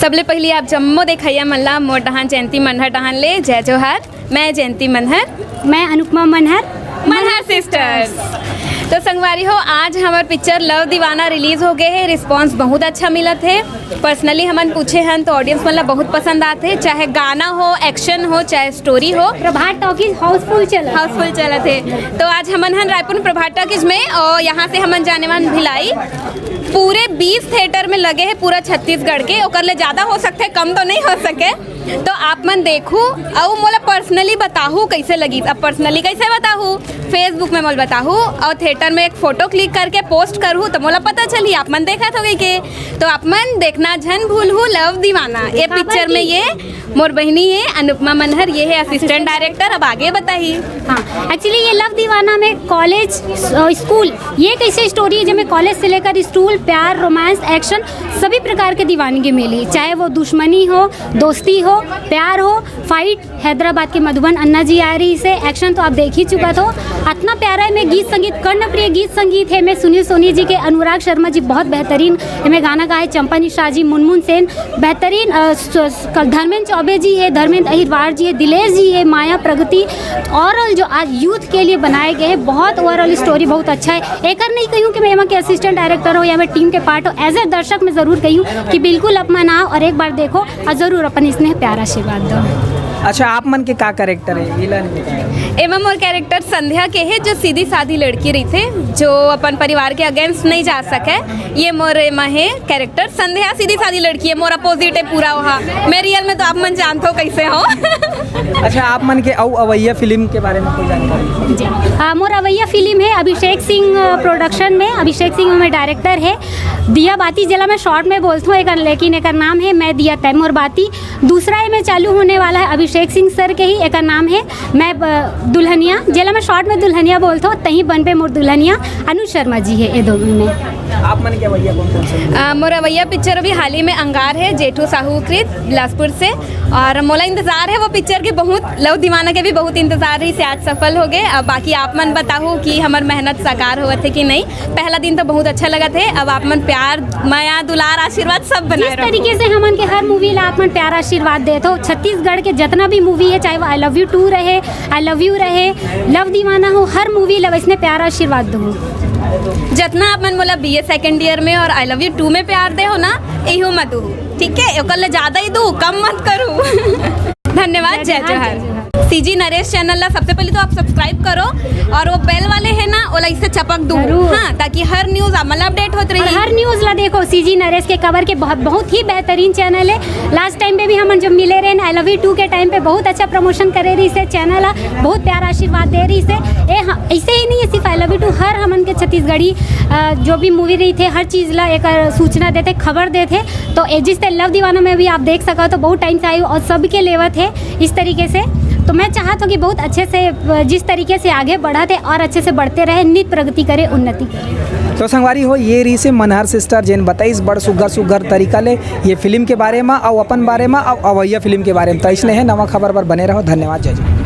सबले पहले आप जम्मो देखैया मन ला मोर डहान जयंती मनहर डहान ले जय जोहार। मैं जयंती मनहर, मैं अनुपमा मनहर, मनहर सिस्टर्स। तो संगवारी हो, आज हमार पिक्चर लव दीवाना रिलीज हो गए है। रिस्पांस बहुत अच्छा मिला थे। पर्सनली हमन पूछे हैं तो ऑडियंस मतलब बहुत पसंद आते, चाहे गाना हो, एक्शन हो, चाहे स्टोरी हो। प्रभात टॉकीज हाउसफुल चला थे। तो आज हमन हन रायपुर प्रभात टॉकीज में और यहाँ से हमन जाने मन भिलाई पूरे 20 थिएटर में लगे हैं पूरा छत्तीसगढ़ के। ओकर ले ज़्यादा हो सकते, कम तो नहीं हो सके। तो आप मन देखू और मोला पर्सनली बताहू कैसे लगी। अब पर्सनली कैसे बताहू, फेसबुक में मोल बताहू और थिएटर में एक फ़ोटो क्लिक करके पोस्ट करूँ तो मोला पता चली। आप मन देखा तो के तो आप मन देखना झन भूलू लव दीवाना। ये पिक्चर में ये मोर बहनी है अनुपमा मनहर, ये है असिस्टेंट डायरेक्टर। अब आगे बताइए। हाँ, एक्चुअली ये लव दीवाना में कॉलेज स्कूल ये कैसे स्टोरी है जिसमें कॉलेज से लेकर स्कूल, प्यार, रोमांस, एक्शन सभी प्रकार के दीवानगी मिली। चाहे वो दुश्मनी हो, दोस्ती हो, प्यार हो, फाइट। हैदराबाद के मधुबन अन्ना जी आ रही से एक्शन तो आप देख ही चुका तो इतना प्यारा है। मैं गीत संगीत कर्णप्रिय गीत संगीत है। मैं सुनील सोनी जी के, अनुराग शर्मा जी बहुत बेहतरीन में गाना गाए, चंपा निशा जी, मुनमुन सेन बेहतरीन, धर्मेंद्र चौबे जी है, धर्मेंद्र अहिरवार जी है, दिलेश जी है, माया प्रगति। ओवरऑल जो आज यूथ के लिए बनाए गए हैं बहुत ओवरऑल स्टोरी बहुत अच्छा है। एक नहीं कहूँ कि मैं यहाँ के असिस्टेंट डायरेक्टर हो या मैं टीम के पार्ट हो, एज ए दर्शक मैं ज़रूर कहूँ कि बिल्कुल अपन आओ और एक बार देखो और ज़रूर अपन इसने प्यारा आशीर्वाद दो। अच्छा, आप मन के का कैरेक्टर है? एवं और कैरेक्टर संध्या के है जो सीधी सादी लड़की रही थे, जो अपन परिवार के अगेंस्ट नहीं जा सके। ये मोर एमा है कैरेक्टर संध्या, सीधी सादी लड़की है, मोर अपोजिट है पूरा वहाँ। मैं रियल में तो आप मन जानते हो कैसे हो। अच्छा, आप मन के अवैया फिल्म के बारे में कोई जानकारी? जी हाँ, मोर अवैया फिल्म है अभिषेक सिंह प्रोडक्शन में। अभिषेक सिंह में डायरेक्टर है। दिया बाती जिला में शॉर्ट में बोलता हूँ, लेकिन एक नाम है मैं दिया तैम और बाती। दूसरा में चालू होने वाला है अभिषेक सिंह सर के ही, एक नाम है मैं दुल्हनिया। जिला में शॉर्ट में दुल्हनिया बोलता हूँ, तहीं बन पे मोर दुल्हनिया अनु शर्मा जी है। ये दोनों में आप मन के अवैया कौन से? मोर अवैया पिक्चर अभी हाल ही में अंगार है, जेठू साहू कृत बिलासपुर से। और मोला इंतज़ार है वो पिक्चर के बहुत, लव दीवाना के भी बहुत इंतज़ार है, से आज सफल हो गए। अब बाकी आप मन बताओ कि हमार मेहनत साकार हुआ थे कि नहीं। पहला दिन तो बहुत अच्छा लगा थे। अब आप मन प्यार, माया, दुलार, आशीर्वाद सब बनाए जिस तरीके से हमन के हर मूवी ला आप मन प्यार आशीर्वाद देते हो। छत्तीसगढ़ के जितना भी मूवी है, चाहे वो आई लव यू 2 रहे, आई लव यू रहे, लव दीवाना हो, हर मूवी ला इसने प्यार आशीर्वाद दो। जितना आप मन बोला BA सेकेंड ईयर में और आई लव यू 2 में प्यार दे हो ना, यही मत दो, ठीक है? ओकर ले ज़्यादा ही दो, कम मत करूँ। धन्यवाद। जय जोहार। CG नरेश चैनल ला सबसे पहले तो आप सब्सक्राइब करो और वो बेल वाले है ना वो इसे चपक दो, हाँ, ताकि हर न्यूज़ मतलब अपडेट होती रही। हर न्यूज़ ला देखो, CG नरेश के कवर के बहुत ही बेहतरीन चैनल है। लास्ट टाइम पे भी हम जब मिले रहे आई लव यू 2 के टाइम पे बहुत अच्छा प्रमोशन करे रही से चैनल ला, बहुत प्यारा आशीर्वाद दे रही से। ऐसे ही नहीं है सिर्फ आई लव यू 2, हर हमन के छत्तीसगढ़ी जो भी मूवी रही थे हर चीज़ ला एक सूचना देते, खबर देते। तो जिस तरह लव दीवाना में भी आप देख सको तो बहुत टाइम से आई और सबके लेवत है इस तरीके से। तो मैं चाहता हूँ कि बहुत अच्छे से जिस तरीके से आगे बढ़ा थे और अच्छे से बढ़ते रहे, नित प्रगति करे, उन्नति करे। तो संगवारी हो, ये रही से मनहर सिस्टर जेन बताइस बड़ सुघर तरीका ले ये फिल्म के बारे में और अपन बारे में और अवैया फिल्म के बारे में। तो इसलिए है नवा खबर पर बने रहो। धन्यवाद। जय जय।